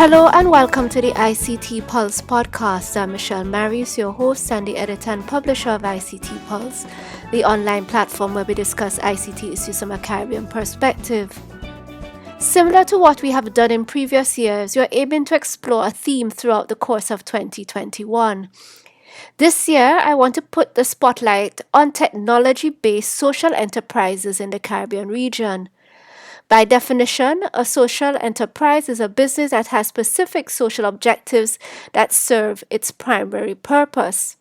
Hello and welcome to the ICT Pulse podcast. I'm Michelle Marius, your host and the editor and publisher of ICT Pulse, the online platform where we discuss ICT issues from a Caribbean perspective. Similar to what we have done in previous years, we are aiming to explore a theme throughout the course of 2021. This year, I want to put the spotlight on technology-based social enterprises in the Caribbean region. By definition, a social enterprise is a business that has specific social objectives that serve its primary purpose.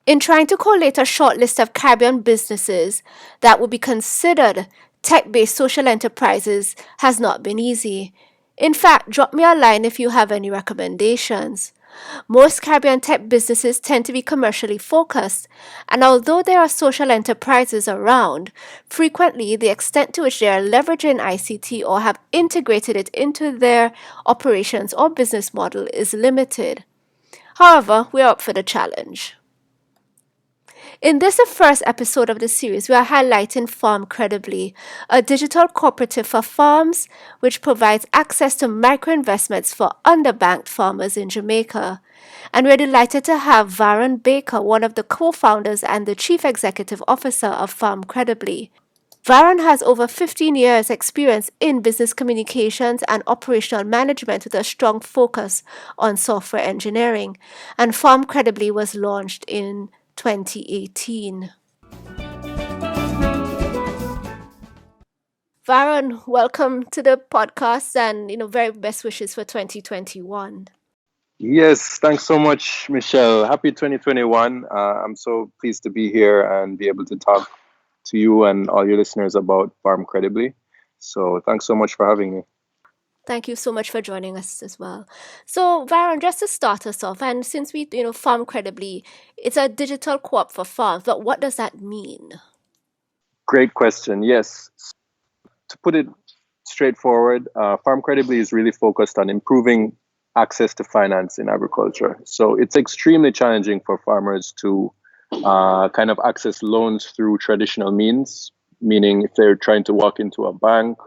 In trying to collate a short list of Caribbean businesses that would be considered tech-based social enterprises has not been easy. In fact, drop me a line if you have any recommendations. Most Caribbean tech businesses tend to be commercially focused, and although there are social enterprises around, frequently the extent to which they are leveraging ICT or have integrated it into their operations or business model is limited. However, we are up for the challenge. In this first episode of the series, we are highlighting Farm Credibly, a digital cooperative for farms which provides access to microinvestments for underbanked farmers in Jamaica. And we're delighted to have Varun Baker, one of the co-founders and the chief executive officer of Farm Credibly. Varun has over 15 years experience in business communications and operational management with a strong focus on software engineering, and Farm Credibly was launched in 2018. Varun, welcome to the podcast and very best wishes for 2021. Yes, thanks so much, Michelle. Happy 2021. I'm so pleased to be here and be able to talk to you and all your listeners about Farm Credibly. So thanks so much for having me. Thank you so much for joining us as well. So, Varun, just to start us off, and since we, Farm Credibly, it's a digital co-op for farms, but what does that mean? Great question. Yes. To put it straightforward, Farm Credibly is really focused on improving access to finance in agriculture. So it's extremely challenging for farmers to kind of access loans through traditional means, meaning if they're trying to walk into a bank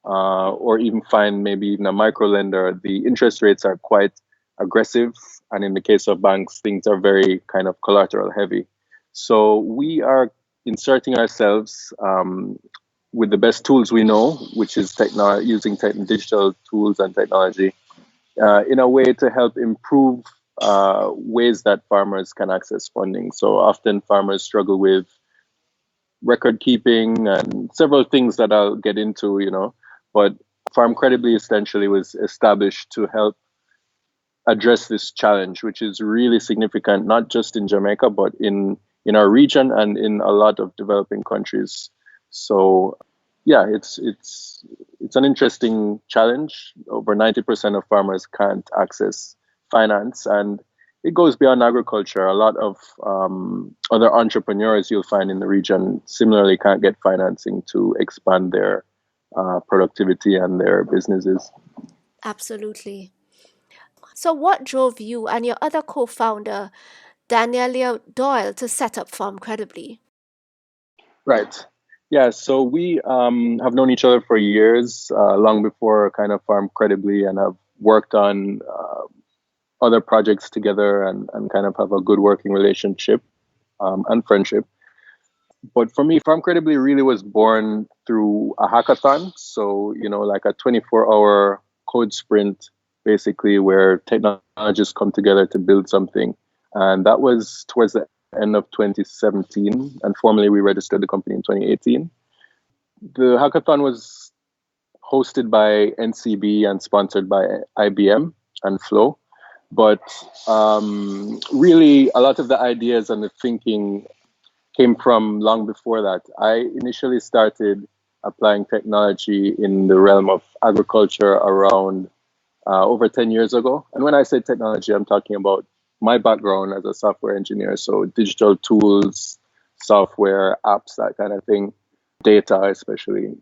or even find maybe even a micro lender, the interest rates are quite aggressive. And in the case of banks, things are very kind of collateral heavy. So we are inserting ourselves with the best tools we know, which is using digital tools and technology in a way to help improve ways that farmers can access funding. So often farmers struggle with record keeping and several things that I'll get into, but Farm Credibly essentially was established to help address this challenge, which is really significant, not just in Jamaica, but in our region and in a lot of developing countries. So yeah, it's an interesting challenge. Over 90% of farmers can't access finance, and it goes beyond agriculture. A lot of other entrepreneurs you'll find in the region similarly can't get financing to expand their productivity and their businesses. Absolutely. So what drove you and your other co-founder, Daniela Doyle, to set up Farm Credibly? Right. Yeah, so we have known each other for years, long before kind of Farm Credibly, and have worked on other projects together and kind of have a good working relationship and friendship. But for me, Farm Credibly really was born through a hackathon. So, like a 24-hour code sprint, basically, where technologists come together to build something. And that was towards the end of 2017, and formally we registered the company in 2018. The hackathon was hosted by NCB and sponsored by IBM and Flow. But really, a lot of the ideas and the thinking came from long before that. I initially started applying technology in the realm of agriculture around over 10 years ago. And when I say technology, I'm talking about my background as a software engineer. So digital tools, software, apps, that kind of thing, data especially.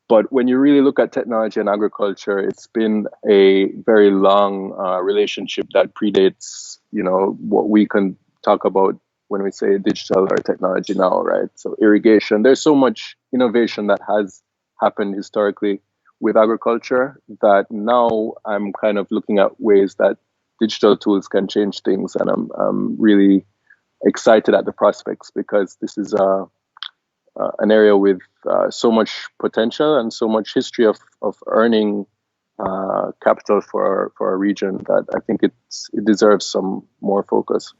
But when you really look at technology and agriculture, it's been a very long relationship that predates, what we can talk about when we say digital or technology now, right? So irrigation, there's so much innovation that has happened historically with agriculture that now I'm kind of looking at ways that digital tools can change things, and I'm really excited at the prospects because this is an area with so much potential and so much history of earning capital for a region that I think it deserves some more focus.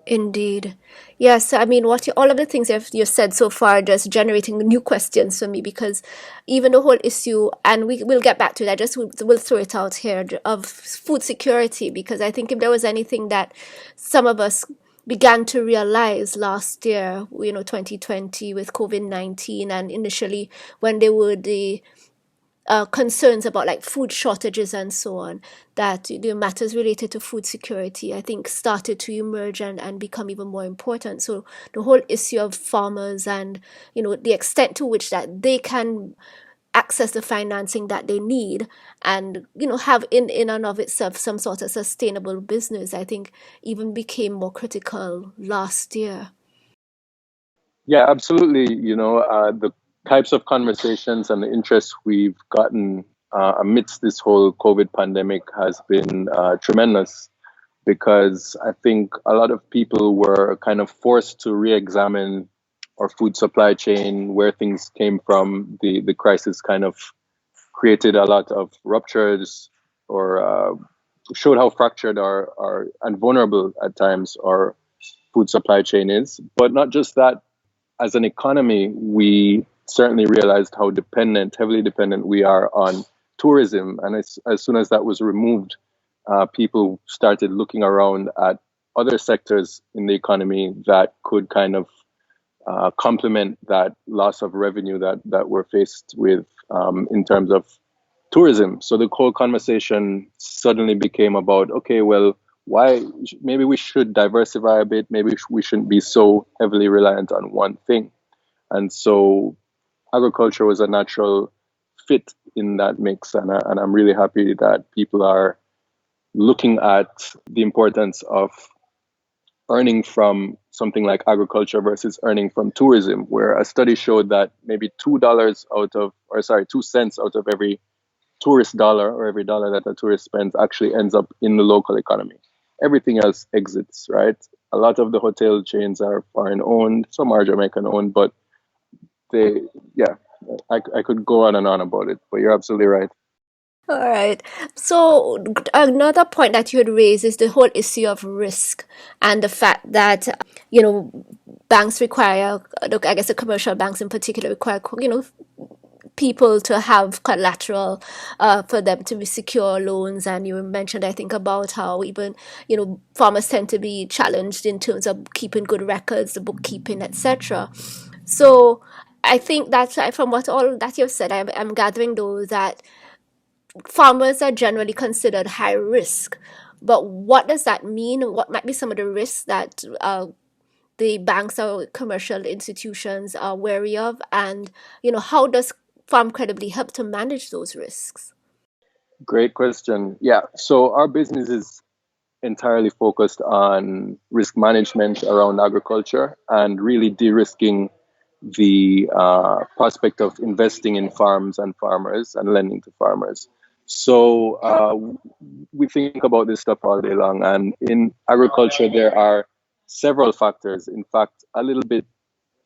Indeed. Yes, I mean, all of the things you've said so far are just generating new questions for me because even the whole issue, and we'll get back to that, we'll throw it out here, of food security, because I think if there was anything that some of us began to realize last year, 2020 with COVID-19, and initially when there were the concerns about like food shortages and so on, that the matters related to food security, I think, started to emerge and become even more important. So the whole issue of farmers and, the extent to which that they can access the financing that they need and, have in and of itself some sort of sustainable business, I think even became more critical last year. Yeah, absolutely. The types of conversations and the interest we've gotten amidst this whole COVID pandemic has been tremendous because I think a lot of people were kind of forced to re-examine our food supply chain, where things came from. The crisis kind of created a lot of ruptures or showed how fractured and vulnerable at times our food supply chain is. But not just that, as an economy, we certainly realized how heavily dependent we are on tourism. And as soon as that was removed, people started looking around at other sectors in the economy that could kind of complement that loss of revenue that we're faced with in terms of tourism. So the whole conversation suddenly became about, okay, well, why maybe we should diversify a bit, maybe we shouldn't be so heavily reliant on one thing. And so agriculture was a natural fit in that mix, and I'm really happy that people are looking at the importance of earning from something like agriculture versus earning from tourism, where a study showed that maybe $2 out of every tourist dollar, or every dollar that a tourist spends, actually ends up in the local economy. Everything else exits, right? A lot of the hotel chains are foreign owned, some are Jamaican owned, but they, yeah, I could go on and on about it, but you're absolutely right. All right. So another point that you had raised is the whole issue of risk and the fact that, banks require, look, I guess the commercial banks in particular require, people to have collateral for them to be secure loans. And you mentioned, I think, about how even, farmers tend to be challenged in terms of keeping good records, the bookkeeping, etc. So I think that from what all that you've said, I'm gathering though that farmers are generally considered high risk. But what does that mean? What might be some of the risks that the banks or commercial institutions are wary of? And, how does Farm Credibly help to manage those risks? Great question. Yeah, so our business is entirely focused on risk management around agriculture and really de-risking the prospect of investing in farms and farmers and lending to farmers. So we think about this stuff all day long. And in agriculture, there are several factors. In fact, a little bit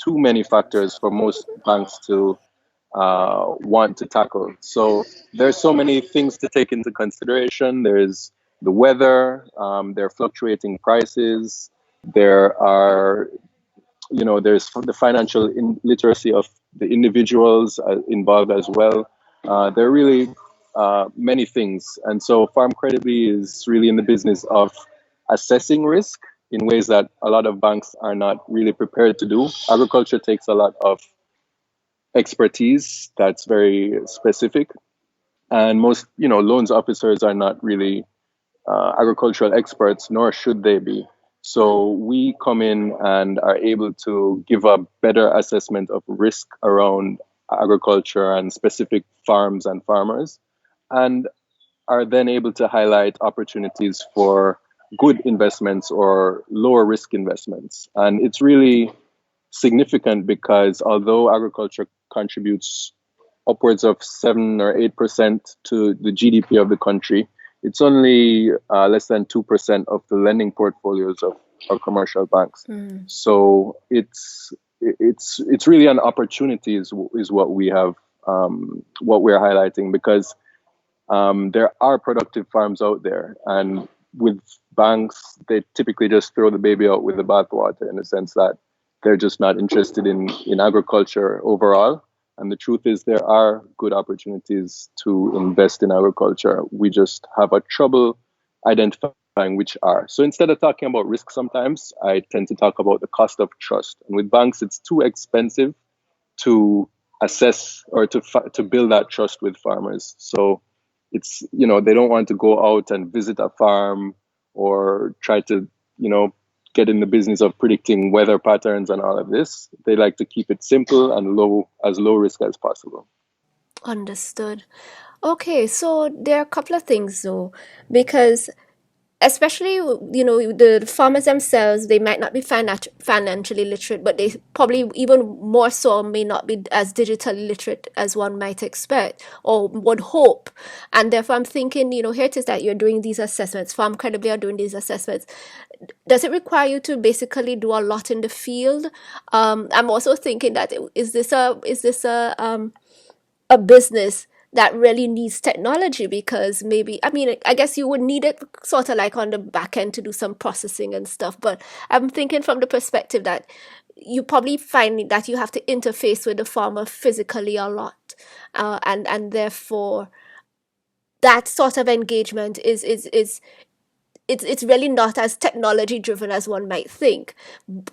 too many factors for most banks to want to tackle. So there's so many things to take into consideration. There's the weather, there are fluctuating prices, there are, there's the financial literacy of the individuals involved as well. There are really many things. And so Farm Credibly is really in the business of assessing risk in ways that a lot of banks are not really prepared to do. Agriculture takes a lot of expertise that's very specific, and most loans officers are not really agricultural experts, nor should they be. So we come in and are able to give a better assessment of risk around agriculture and specific farms and farmers, and are then able to highlight opportunities for good investments or lower risk investments. And it's really significant because although agriculture contributes upwards of 7 or 8% to the GDP of the country. It's only less than 2% of the lending portfolios of our commercial banks. So it's really an opportunity is what we have, what we're highlighting, because there are productive farms out there, and with banks, they typically just throw the baby out with the bathwater, in the sense that they're just not interested in agriculture overall. And the truth is, there are good opportunities to invest in agriculture. We just have a trouble identifying which are. So instead of talking about risk, sometimes I tend to talk about the cost of trust. And with banks, it's too expensive to assess or to build that trust with farmers. So it's, they don't want to go out and visit a farm or try to, get in the business of predicting weather patterns and all of this. They like to keep it simple and low risk as possible. Understood. Okay, so there are a couple of things though, because especially, the farmers themselves, they might not be financially literate, but they probably even more so may not be as digitally literate as one might expect or would hope. And therefore, I'm thinking, here it is that you're doing these assessments. Farm Credibly are doing these assessments. Does it require you to basically do a lot in the field? I'm also thinking that is this a business that really needs technology? Because maybe, I guess you would need it sort of like on the back end to do some processing and stuff. But I'm thinking from the perspective that you probably find that you have to interface with the farmer physically a lot. And therefore, that sort of engagement it's really not as technology driven as one might think.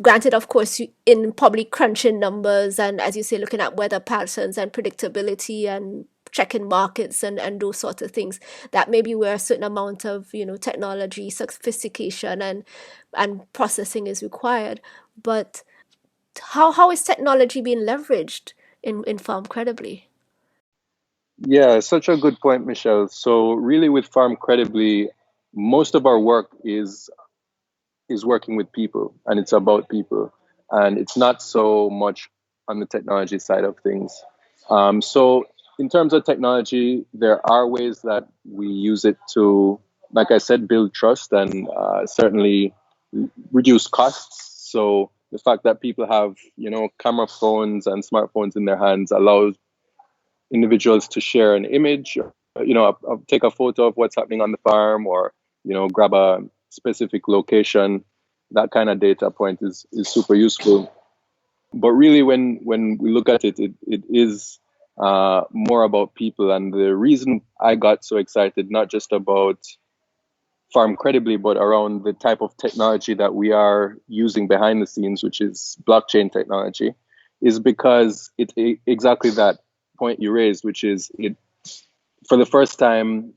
Granted, of course, in probably crunching numbers and, as you say, looking at weather patterns and predictability and checking markets and those sorts of things, that maybe where a certain amount of technology sophistication and processing is required. But how is technology being leveraged in Farm Credibly? Yeah, such a good point, Michelle. So really with Farm Credibly, most of our work is working with people, and it's about people, and it's not so much on the technology side of things. So in terms of technology, there are ways that we use it to, like I said, build trust and certainly reduce costs. So the fact that people have, camera phones and smartphones in their hands allows individuals to share an image, take a photo of what's happening on the farm, or, grab a specific location. That kind of data point is super useful. But really, when we look at it, it is more about people. And the reason I got so excited, not just about Farm Credibly, but around the type of technology that we are using behind the scenes, which is blockchain technology, is because it's exactly that point you raised, which is it, for the first time,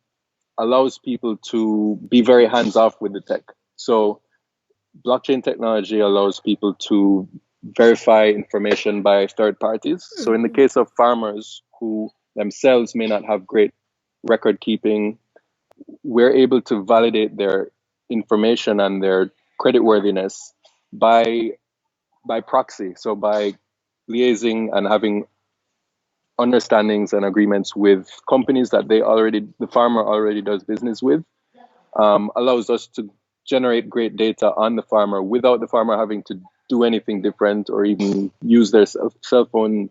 allows people to be very hands-off with the tech. So blockchain technology allows people to verify information by third parties. So in the case of farmers who themselves may not have great record keeping, we're able to validate their information and their creditworthiness by proxy. So by liaising and having understandings and agreements with companies that the farmer already does business with, allows us to generate great data on the farmer without the farmer having to do anything different or even use their cell phone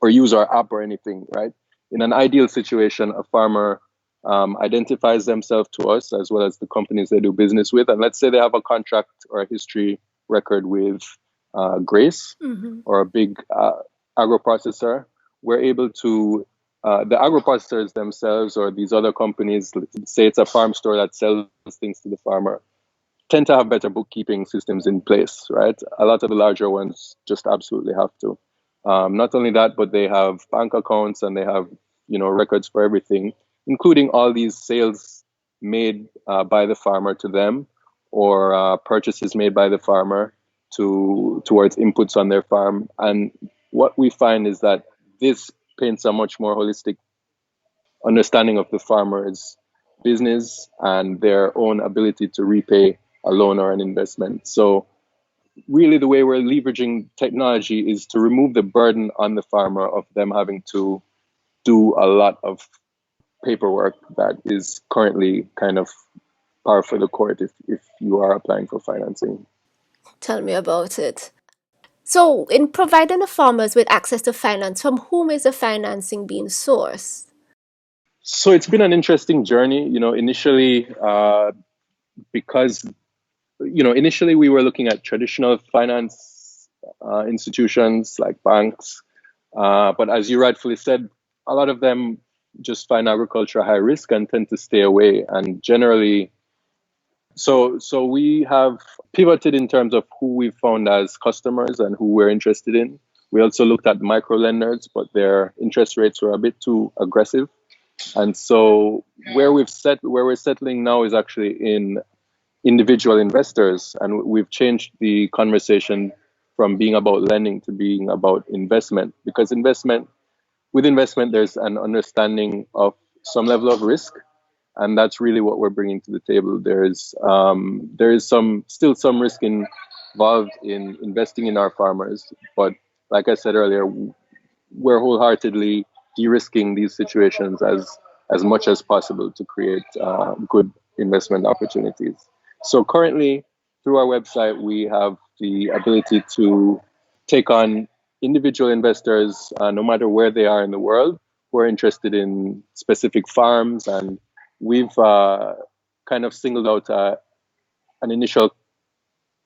or use our app or anything, right? In an ideal situation, a farmer identifies themselves to us as well as the companies they do business with. And let's say they have a contract or a history record with Grace or a big agro-processor. We're able to, the agro-processors themselves or these other companies, say it's a farm store that sells things to the farmer, tend to have better bookkeeping systems in place, right? A lot of the larger ones just absolutely have to. Not only that, but they have bank accounts and they have, records for everything, including all these sales made by the farmer to them, or purchases made by the farmer towards inputs on their farm. And what we find is that this paints a much more holistic understanding of the farmer's business and their own ability to repay a loan or an investment. So really the way we're leveraging technology is to remove the burden on the farmer of them having to do a lot of paperwork that is currently kind of par for the court if you are applying for financing. Tell me about it. So, in providing the farmers with access to finance, from whom is the financing being sourced? So it's been an interesting journey. Initially, because initially we were looking at traditional finance institutions like banks, but as you rightfully said, a lot of them just find agriculture high risk and tend to stay away. And generally, so we have pivoted in terms of who we found as customers and who we're interested in. We also looked at micro lenders, but their interest rates were a bit too aggressive. And so where we're settling now is actually in individual investors, and we've changed the conversation from being about lending to being about investment, because with investment there's an understanding of some level of risk, and that's really what we're bringing to the table. There is still some risk involved in investing in our farmers, but like I said earlier, we're wholeheartedly de-risking these situations as much as possible to create good investment opportunities. So currently, through our website, we have the ability to take on individual investors, no matter where they are in the world, who are interested in specific farms. And we've kind of singled out an initial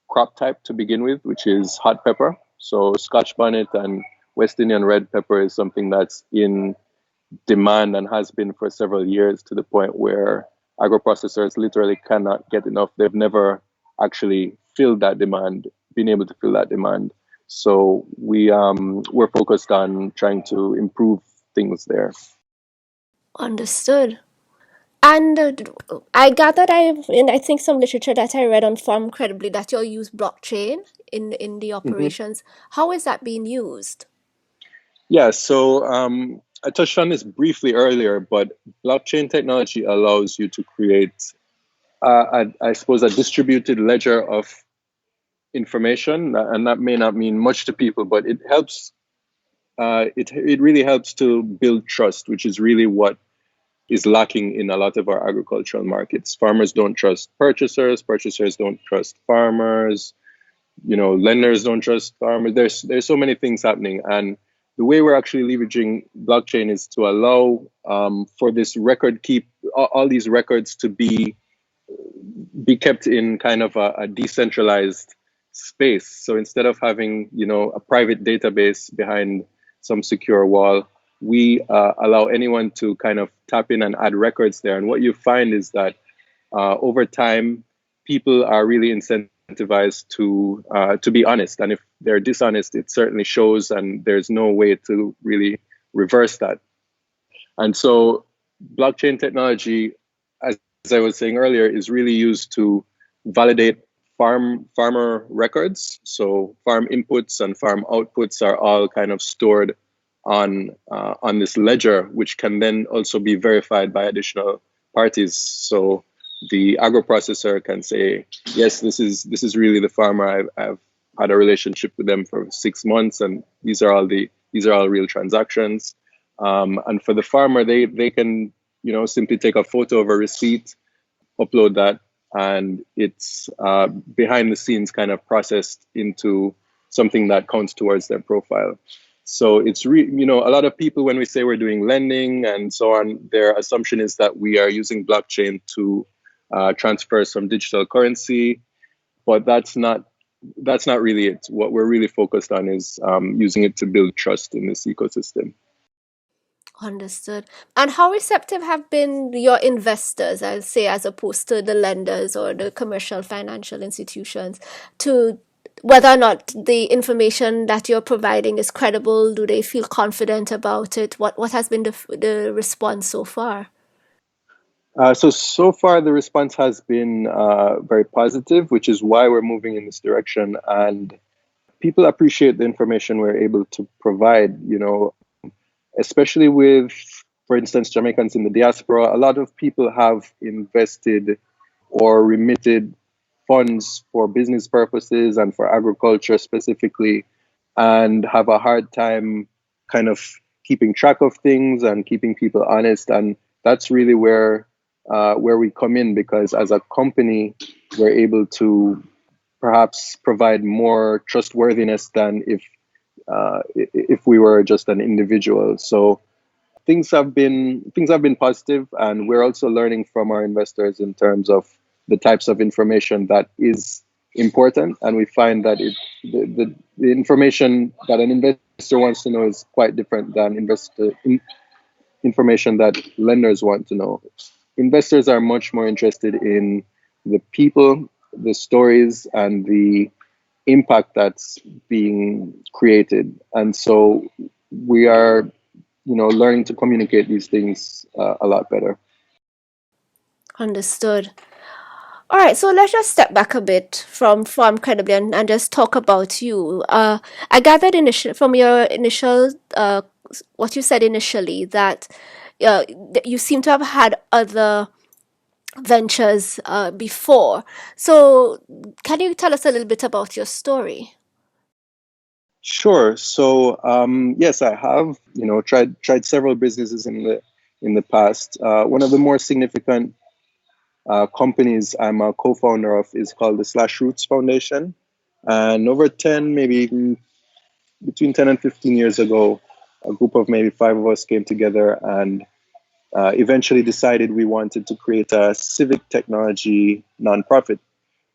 crop type to begin with, which is hot pepper. So Scotch bonnet and West Indian red pepper is something that's in demand and has been for several years, to the point where agro-processors literally cannot get enough. They've never actually been able to fill that demand. So we're focused on trying to improve things there. Understood. And I gathered I think some literature that I read on Farm Credibly that you'll use blockchain in the Mhm. operations. How is that being used? Yeah, so I touched on this briefly earlier, but blockchain technology allows you to create, I suppose, a distributed ledger of information, and that may not mean much to people, but it helps. It really helps to build trust, which is really what is lacking in a lot of our agricultural markets. Farmers don't trust purchasers don't trust farmers, lenders don't trust farmers. There's so many things happening, and the way we're actually leveraging blockchain is to allow for this record keep all these records to be kept in kind of a decentralized space. So instead of having a private database behind some secure wall, we allow anyone to kind of tap in and add records there. And what you find is that over time, people are really incentivized to be honest. And if they're dishonest, it certainly shows, and there's no way to really reverse that. And so blockchain technology, as I was saying earlier, is really used to validate farmer records. So farm inputs and farm outputs are all kind of stored on this ledger, which can then also be verified by additional parties. So the agro-processor can say, yes, this is really the farmer. I've had a relationship with them for 6 months, and these are all real transactions. And for the farmer, they can simply take a photo of a receipt, upload that, and it's behind the scenes kind of processed into something that counts towards their profile. So it's a lot of people, when we say we're doing lending and so on, their assumption is that we are using blockchain to transfer some digital currency, but that's not really it. What we're really focused on is using it to build trust in this ecosystem. Understood. And how receptive have been your investors, I'll say, as opposed to the lenders or the commercial financial institutions, to whether or not the information that you're providing is credible? Do they feel confident about it? What has been the response so far? So far, the response has been very positive, which is why we're moving in this direction. And people appreciate the information we're able to provide, especially with, for instance, Jamaicans in the diaspora. A lot of people have invested or remitted funds for business purposes and for agriculture specifically, and have a hard time kind of keeping track of things and keeping people honest. And that's really where we come in, because as a company, we're able to perhaps provide more trustworthiness than if we were just an individual. So things have been positive, and we're also learning from our investors in terms of the types of information that is important. And we find that the information that an investor wants to know is quite different than information that lenders want to know. Investors are much more interested in the people, the stories, and the impact that's being created. And so we are, learning to communicate these things a lot better. Understood. All right, so let's just step back a bit from Farm Credibly and just talk about you. I gathered from your initial, what you said initially, that you seem to have had other ventures before. So, can you tell us a little bit about your story? Sure. So yes, I have tried several businesses in the past. One of the more significant companies I'm a co-founder of is called the Slash Roots Foundation, and over 10, maybe between 10 and 15 years ago, a group of maybe five of us came together and eventually decided we wanted to create a civic technology nonprofit.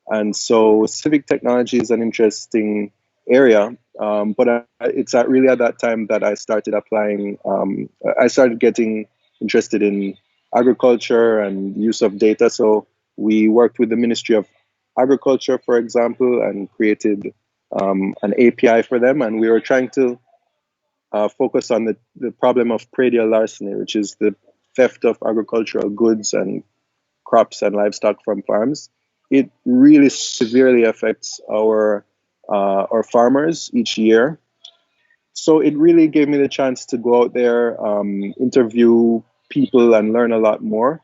And so civic technology is an interesting area, but it's really at that time that I started applying. I started getting interested in agriculture and use of data. So we worked with the Ministry of Agriculture, for example, and created an API for them. And we were trying to focus on the problem of predial larceny, which is the theft of agricultural goods and crops and livestock from farms. It really severely affects our farmers each year. So it really gave me the chance to go out there, interview people, and learn a lot more.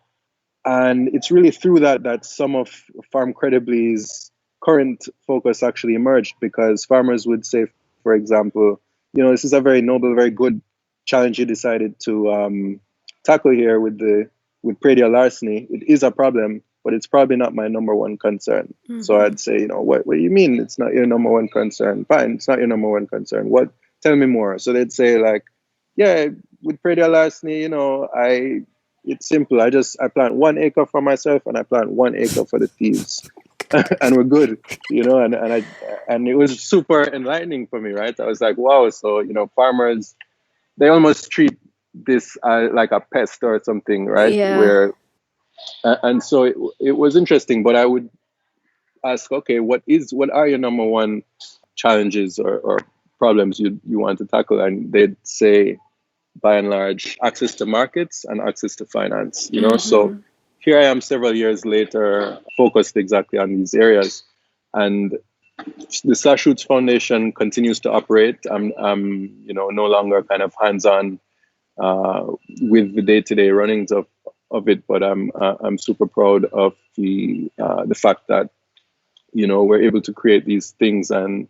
And it's really through that some of Farm Credibly's current focus actually emerged, because farmers would say, for example, this is a very noble, very good challenge you decided to tackle here with predial larceny. It is a problem, but it's probably not my number one concern. Mm-hmm. So I'd say, what do you mean it's not your number one concern? Fine, it's not your number one concern. What? Tell me more. So they'd say like, yeah, with predial larceny, it's simple. I plant 1 acre for myself and I plant 1 acre for the thieves, and we're good. And it was super enlightening for me, right? I was like, wow. So farmers, they almost treat this like a pest or something, right? Yeah. And so it was interesting. But I would ask, okay, what are your number one challenges or problems you want to tackle? And they'd say, by and large, access to markets and access to finance. So here I am several years later, focused exactly on these areas. And the Slash Roots Foundation continues to operate. I'm no longer kind of hands-on with the day-to-day runnings of it, but I'm super proud of the fact that we're able to create these things, and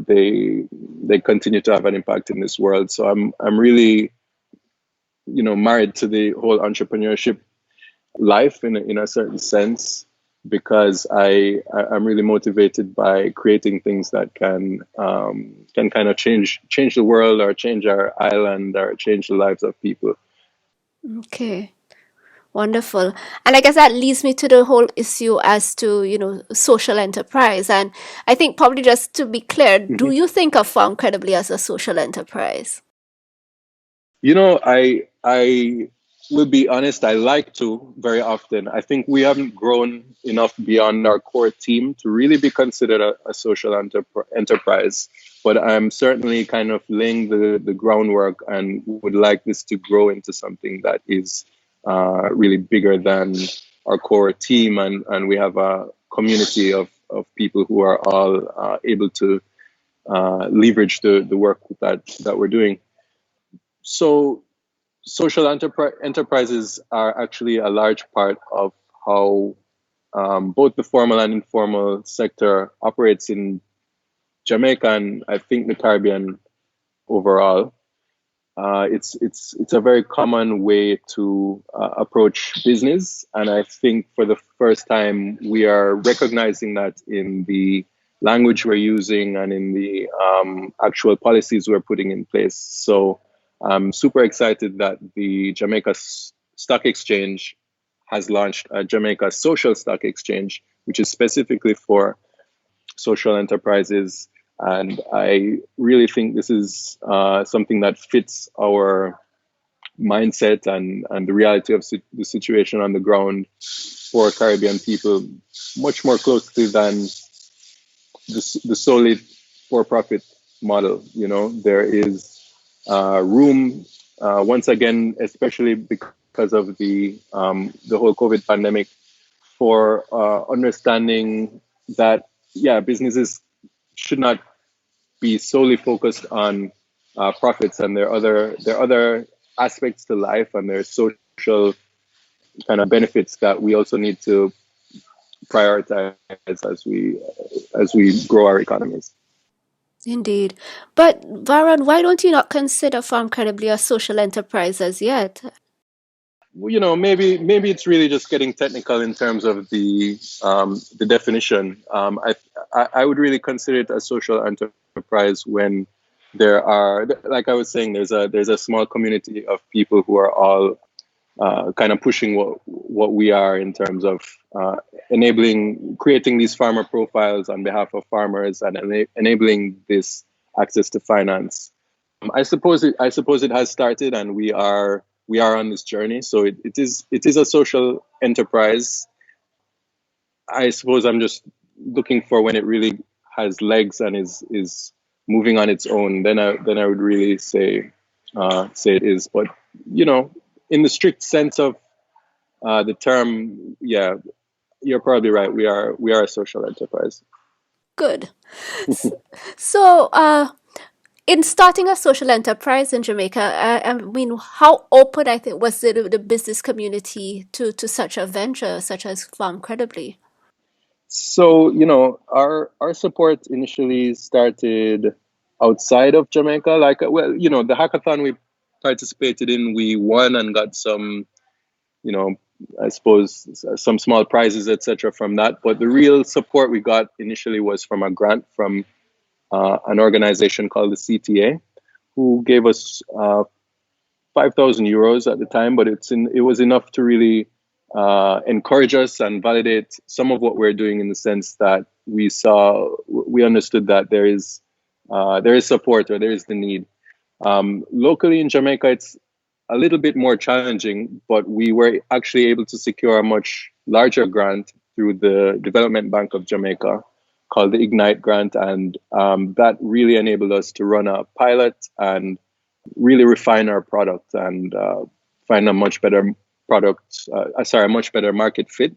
they continue to have an impact in this world. So I'm really married to the whole entrepreneurship life in a certain sense, because I'm really motivated by creating things that can kind of change the world, or change our island, or change the lives of people. Okay. Wonderful. And I guess that leads me to the whole issue as to, social enterprise. And I think probably just to be clear, do you think of Farm Credibly as a social enterprise? I will be honest, I like to very often. I think we haven't grown enough beyond our core team to really be considered a social enterprise. But I'm certainly kind of laying the groundwork, and would like this to grow into something that is really bigger than our core team. And we have a community of people who are all able to leverage the work that we're doing. So social enterprises are actually a large part of how both the formal and informal sector operates in Jamaica, and I think the Caribbean overall. It's a very common way to approach business, and I think for the first time we are recognizing that in the language we're using and in the actual policies we're putting in place. So I'm super excited that the Jamaica Stock Exchange has launched a Jamaica Social Stock Exchange, which is specifically for social enterprises. And I really think this is something that fits our mindset and the reality of the situation on the ground for Caribbean people much more closely than the solely for-profit model. You know, there is room once again, especially because of the whole COVID pandemic, for understanding that businesses should not be solely focused on profits, and there are other aspects to life and there's social kind of benefits that we also need to prioritize as we grow our economies. Indeed. But Varun, why don't you not consider Farm Credibly a social enterprise as yet? Well, you know, maybe it's really just getting technical in terms of the definition. I would really consider it a social enterprise when there are, like I was saying, there's a small community of people who are all kind of pushing what we are in terms of creating these farmer profiles on behalf of farmers and enabling this access to finance. I suppose it has started, and we are on this journey. So it is a social enterprise. I suppose I'm just looking for when it really has legs and is moving on its own. Then I would really say it is. But you know, in the strict sense of the term, yeah, you're probably right. We are a social enterprise. Good. So, in starting a social enterprise in Jamaica, I mean, how open I think was the business community to such a venture, such as Farm Credibly? So, you know, our support initially started outside of Jamaica. Like, well, you know, the hackathon we participated in, we won and got some, you know, I suppose some small prizes, etc. from that. But the real support we got initially was from a grant from an organization called the CTA, who gave us 5,000 euros at the time, but it was enough to really encourage us and validate some of what we're doing, in the sense that we understood that there is support, or there is the need. Locally in Jamaica, it's a little bit more challenging, but we were actually able to secure a much larger grant through the Development Bank of Jamaica, called the Ignite grant, and that really enabled us to run a pilot and really refine our product and find a much better a much better market fit.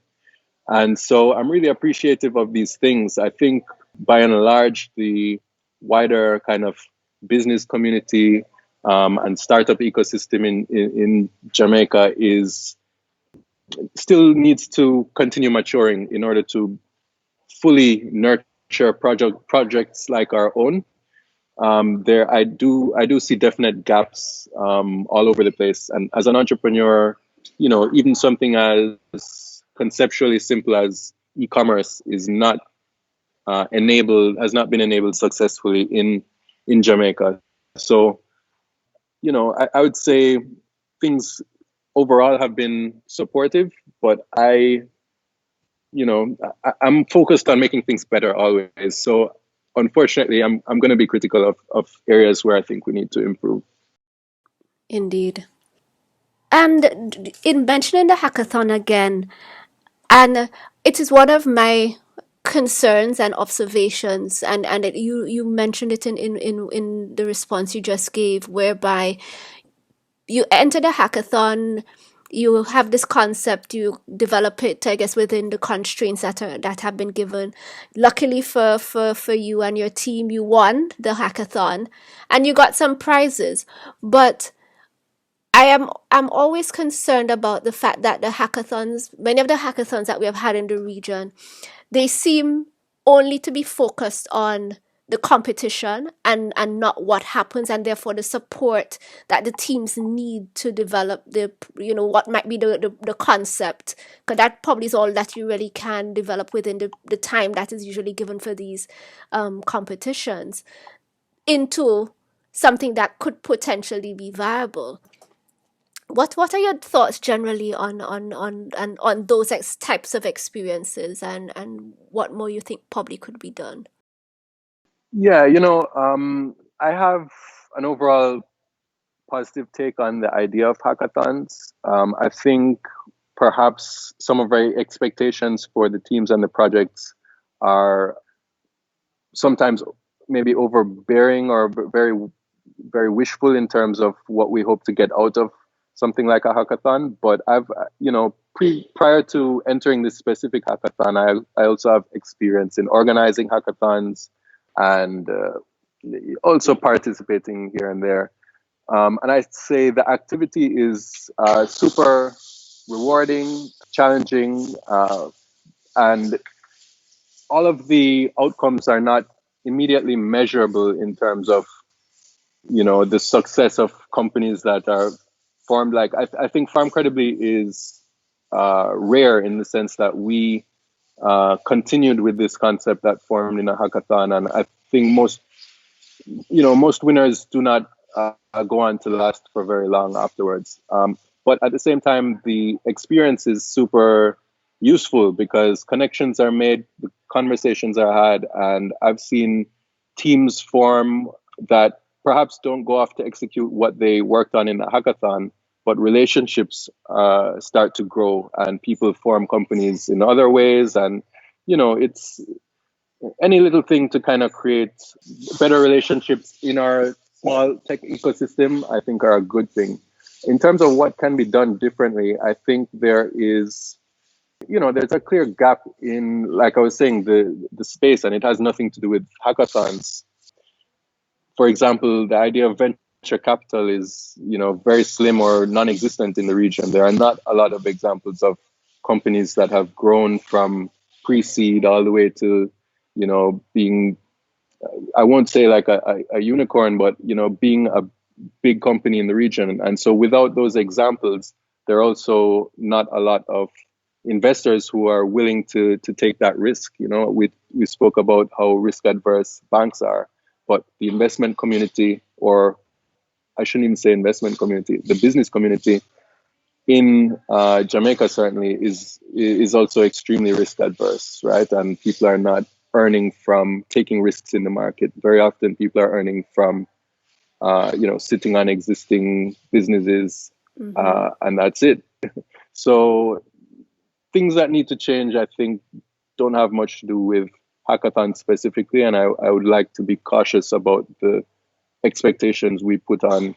And so I'm really appreciative of these things. I think by and large, the wider kind of business community and startup ecosystem in Jamaica still needs to continue maturing in order to fully nurture projects like our own. I do see definite gaps all over the place, and as an entrepreneur, you know, even something as conceptually simple as e-commerce is not has not been enabled successfully in Jamaica. So, you know, I would say things overall have been supportive, but I'm focused on making things better always. So unfortunately, I'm going to be critical of areas where I think we need to improve. Indeed. And in mentioning the hackathon again, and it is one of my concerns and observations, and you mentioned it in the response you just gave, whereby you enter the hackathon, you have this concept, you develop it, I guess, within the constraints that have been given. Luckily for you and your team, you won the hackathon and you got some prizes. But I'm always concerned about the fact that many of the hackathons that we have had in the region, they seem only to be focused on the competition and not what happens, and therefore the support that the teams need to develop what might be the concept, because that probably is all that you really can develop within the time that is usually given for these competitions, into something that could potentially be viable. What are your thoughts generally on those types of experiences, and what more you think probably could be done? Yeah, I have an overall positive take on the idea of hackathons. I think perhaps some of our expectations for the teams and the projects are sometimes maybe overbearing or very, very wishful in terms of what we hope to get out of something like a hackathon. But I've, prior to entering this specific hackathon, I also have experience in organizing hackathons and also participating here and there. And I'd say the activity is super rewarding, challenging, and all of the outcomes are not immediately measurable in terms of, the success of companies that are formed. Like I think Farm Credibly is rare in the sense that we continued with this concept that formed in a hackathon, and I think most winners do not go on to last for very long afterwards. But at the same time, the experience is super useful because connections are made, the conversations are had, and I've seen teams form that perhaps don't go off to execute what they worked on in the hackathon, but relationships start to grow and people form companies in other ways. And, it's any little thing to kind of create better relationships in our small tech ecosystem, I think are a good thing. In terms of what can be done differently, I think there's a clear gap in, like I was saying, the space, and it has nothing to do with hackathons. For example, the idea of venture capital is, very slim or non-existent in the region. There are not a lot of examples of companies that have grown from pre-seed all the way to, being, I won't say like a unicorn, but, being a big company in the region. And so without those examples, there are also not a lot of investors who are willing to take that risk. We spoke about how risk adverse banks are, but the investment community, or I shouldn't even say investment community, the business community in Jamaica certainly is also extremely risk adverse, right? And people are not earning from taking risks in the market. Very often people are earning from sitting on existing businesses, and that's it. So things that need to change, I think, don't have much to do with hackathons specifically, and I would like to be cautious about the expectations we put on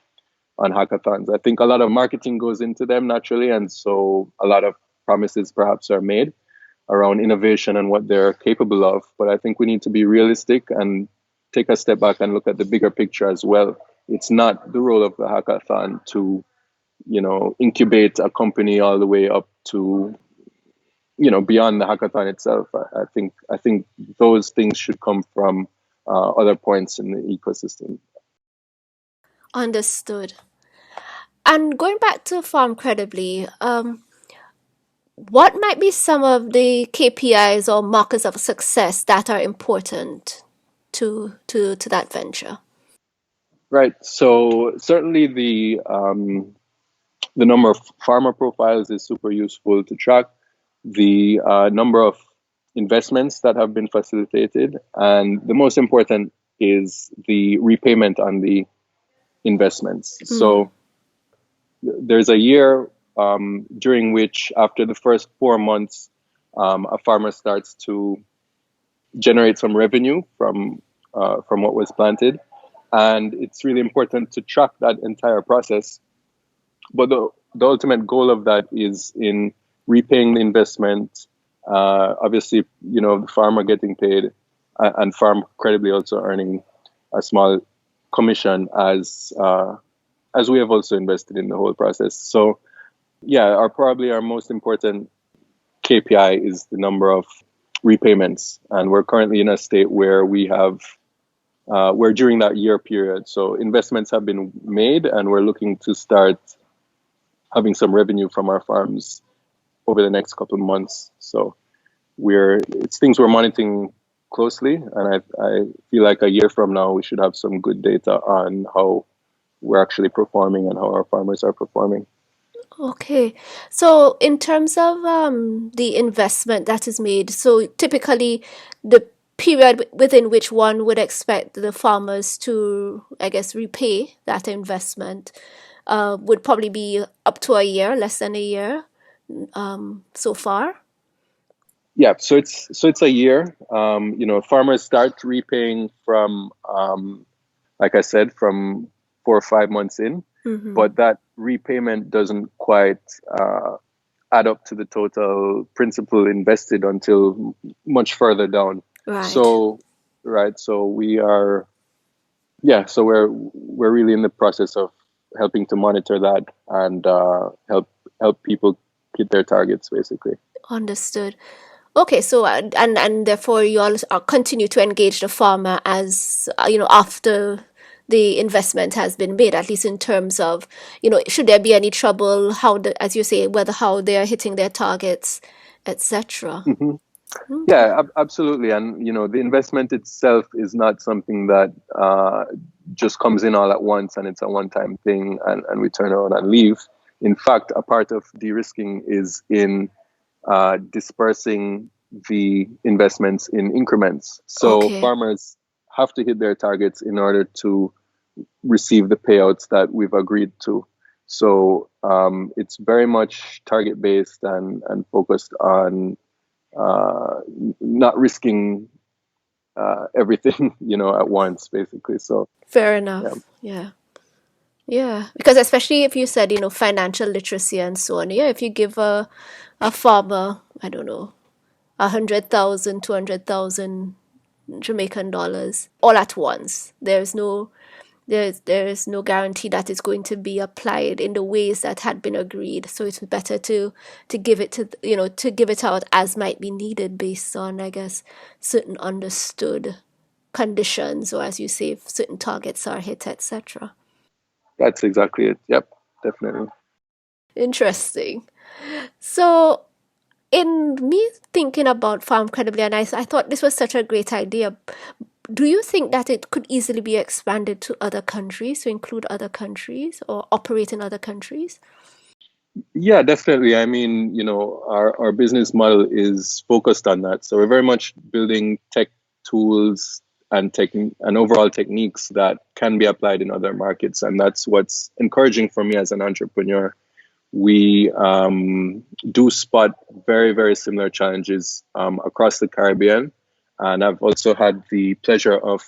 hackathons. I think a lot of marketing goes into them naturally, and so a lot of promises perhaps are made around innovation and what they're capable of. But I think we need to be realistic and take a step back and look at the bigger picture as well. It's not the role of the hackathon to, incubate a company all the way up to, beyond the hackathon itself. I think those things should come from other points in the ecosystem. Understood. And going back to Farm Credibly, what might be some of the KPIs or markers of success that are important to that venture? Right. So certainly the number of farmer profiles is super useful to track. The number of investments that have been facilitated, and the most important is the repayment on the investments. So there's a year during which, after the first 4 months, a farmer starts to generate some revenue from what was planted, and it's really important to track that entire process. But the ultimate goal of that is in repaying the investment. Obviously, the farmer getting paid, and Farm Credibly also earning a small commission as we have also invested in the whole process. So, yeah, probably our most important KPI is the number of repayments, and we're currently in a state where we have we're during that year period. So investments have been made, and we're looking to start having some revenue from our farms over the next couple of months. So it's things we're monitoring closely, and I feel like a year from now we should have some good data on how we're actually performing and how our farmers are performing. Okay. So in terms of the investment that is made, so typically the period within which one would expect the farmers to, I guess, repay that investment would probably be up to a year, less than a year, so far. Yeah, so it's a year. Farmers start repaying from, like I said, from 4 or 5 months in, Mm-hmm. but that repayment doesn't quite add up to the total principal invested until much further down. Right. So, right, so we're really in the process of helping to monitor that and help people hit their targets, basically. Understood. Okay, so and therefore you all continue to engage the farmer as after the investment has been made, at least in terms of should there be any trouble, how as you say, whether how they are hitting their targets, etc. hmm Okay, Yeah, absolutely. And the investment itself is not something that just comes in all at once and it's a one-time thing and we turn around and leave. In fact, a part of de-risking is in dispersing the investments in increments. So okay, farmers have to hit their targets in order to receive the payouts that we've agreed to. So it's very much target based and focused on uh, not risking everything, at once, basically. So fair yeah. enough. Yeah. Yeah, because especially if you said, financial literacy and so on. Yeah, if you give a farmer, I don't know, 100,000, 200,000 Jamaican dollars all at once. There is no guarantee that it's going to be applied in the ways that had been agreed. So it's better to give it to give it out as might be needed based on, I guess, certain understood conditions, or as you say, if certain targets are hit, etc. That's exactly it. Yep, definitely. Interesting. So in me thinking about Farm Credibly, and I thought this was such a great idea. Do you think that it could easily be expanded to other countries, to include other countries or operate in other countries? Yeah, definitely. I mean, our business model is focused on that. So we're very much building tech tools and overall techniques that can be applied in other markets. And that's what's encouraging for me as an entrepreneur. We do spot very, very similar challenges across the Caribbean. And I've also had the pleasure of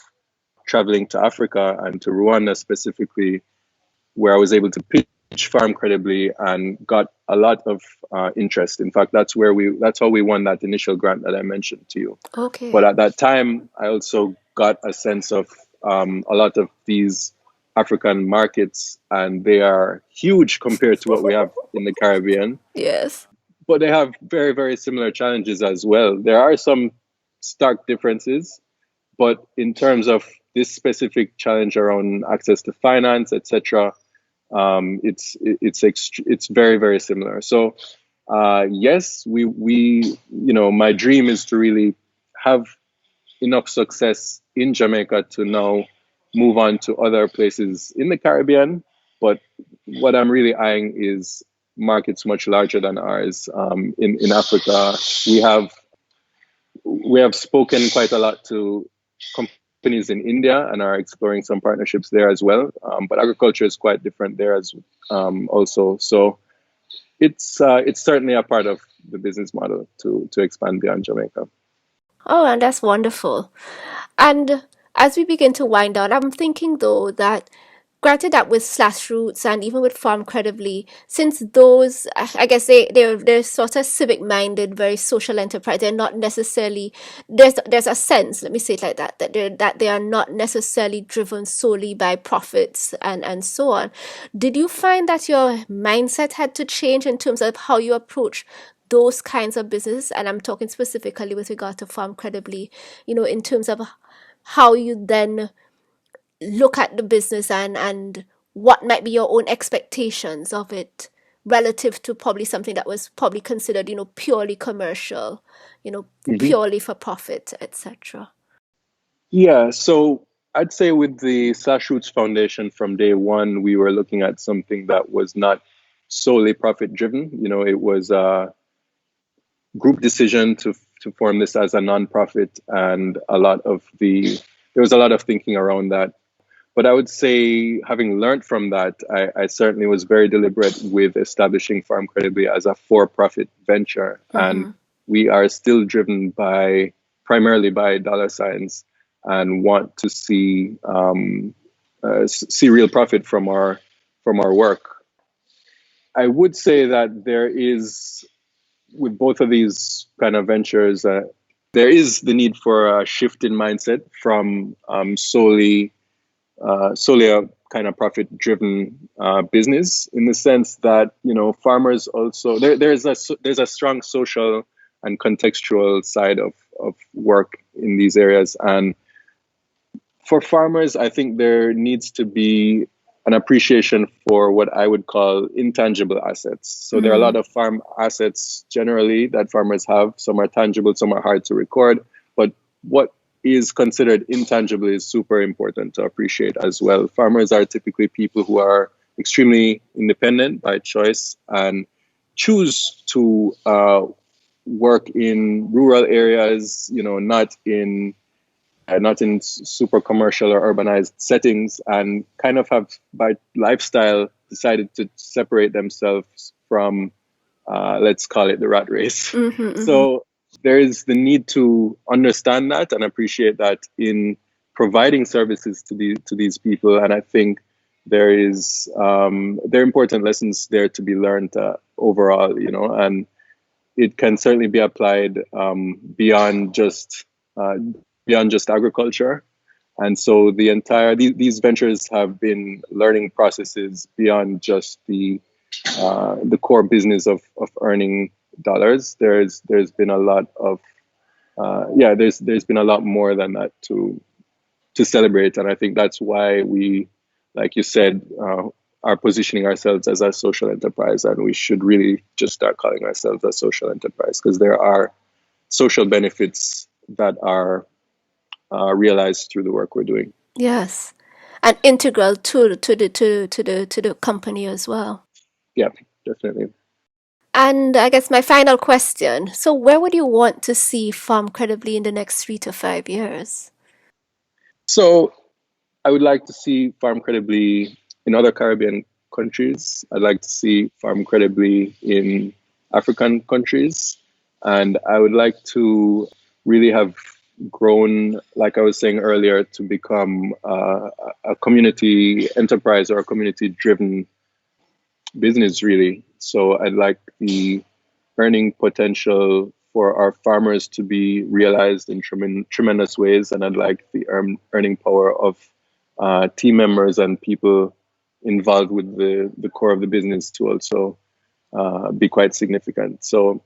traveling to Africa and to Rwanda specifically, where I was able to pitch Farm Credibly and got a lot of interest. In fact, that's how we won that initial grant that I mentioned to you. But Okay. at that time, I also got a sense of a lot of these African markets, and they are huge compared to what we have in the Caribbean. Yes. But they have very, very similar challenges as well. There are some stark differences, but in terms of this specific challenge around access to finance, etc., it's very, very similar. So yes, my dream is to really have enough success in Jamaica to now move on to other places in the Caribbean. But what I'm really eyeing is markets much larger than ours. In Africa, we have we have spoken quite a lot to companies in India and are exploring some partnerships there as well. But agriculture is quite different there as also. So it's certainly a part of the business model to expand beyond Jamaica. Oh, and that's wonderful. And as we begin to wind down, I'm thinking though that granted that with Slash Roots and even with Farm Credibly, since those, I guess they're sort of civic minded, very social enterprise. They're not necessarily there's a sense, let me say it like that, that they are not necessarily driven solely by profits and so on. Did you find that your mindset had to change in terms of how you approach those kinds of business? And I'm talking specifically with regard to Farm Credibly, in terms of how you then look at the business and what might be your own expectations of it relative to probably something that was probably considered, purely commercial, Mhm. purely for profit, etc. Yeah, so I'd say with the Slash Roots Foundation from day one, we were looking at something that was not solely profit driven. It was a group decision to form this as a nonprofit, and there was a lot of thinking around that. But I would say, having learned from that, I certainly was very deliberate with establishing Farm Credibly as a for-profit venture, and Mm-hmm. we are still driven primarily by dollar signs, and want to see real profit from our work. I would say that there is, with both of these kind of ventures, there is the need for a shift in mindset from solely a kind of profit driven business, in the sense that farmers also, there's a strong social and contextual side of work in these areas. And for farmers, I think there needs to be an appreciation for what I would call intangible assets. So there are a lot of farm assets generally that farmers have. Some are tangible, some are hard to record. But what is considered intangible is super important to appreciate as well. Farmers are typically people who are extremely independent by choice and choose to work in rural areas, not in super commercial or urbanized settings, and kind of have, by lifestyle, decided to separate themselves from, let's call it, the rat race. Mm-hmm, mm-hmm. So there is the need to understand that and appreciate that in providing services to these people. And I think there are important lessons there to be learned overall, and it can certainly be applied uh, beyond just agriculture. And so these ventures have been learning processes beyond just the core business of earning dollars. There's been a lot of there's been a lot more than that to celebrate, and I think that's why we, like you said, are positioning ourselves as a social enterprise, and we should really just start calling ourselves a social enterprise, because there are social benefits that are realized through the work we're doing. Yes, and integral to the company as well. Yeah, definitely. And I guess my final question: so, where would you want to see Farm Credibly in the next 3 to 5 years? So I would like to see Farm Credibly in other Caribbean countries. I'd like to see Farm Credibly in African countries. And I would like to really have grown, like I was saying earlier, to become a community enterprise or a community driven business, really. So I'd like the earning potential for our farmers to be realized in tremendous ways, and I'd like the earning power of team members and people involved with the core of the business to also be quite significant. So,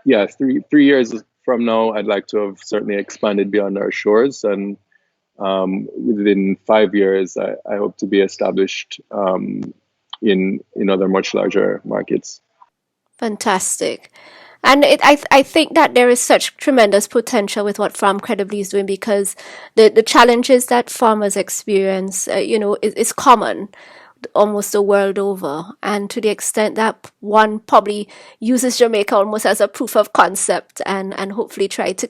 yeah, three years from now, I'd like to have certainly expanded beyond our shores, and within 5 years, I hope to be established in other much larger markets. Fantastic. And I think that there is such tremendous potential with what Farm Credibly is doing, because the challenges that farmers experience, is common almost the world over. And to the extent that one probably uses Jamaica almost as a proof of concept, and hopefully try to,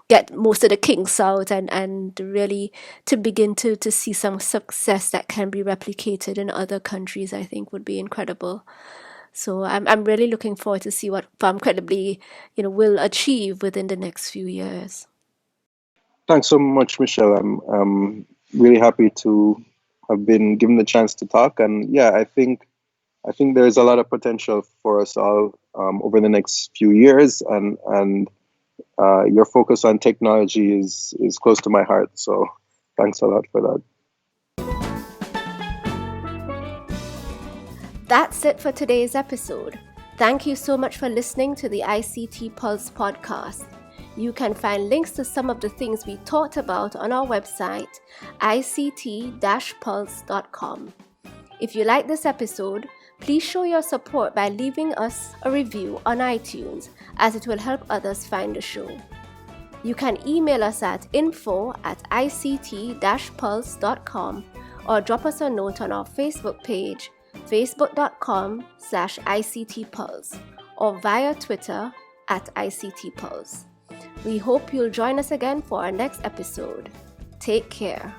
get most of the kinks out, and really to begin to see some success that can be replicated in other countries, I think would be incredible. So I'm really looking forward to see what Farm Credibly, will achieve within the next few years. Thanks so much, Michelle. I'm really happy to have been given the chance to talk, and yeah, I think there's a lot of potential for us all over the next few years, and your focus on technology is close to my heart. So thanks a lot for that. That's it for today's episode. Thank you so much for listening to the ICT Pulse podcast. You can find links to some of the things we talked about on our website, ict-pulse.com. If you like this episode, please show your support by leaving us a review on iTunes, as it will help others find the show. You can email us at info@ict-pulse.com or drop us a note on our Facebook page, facebook.com/ICTPulse, or via Twitter @ICTPulse. We hope you'll join us again for our next episode. Take care.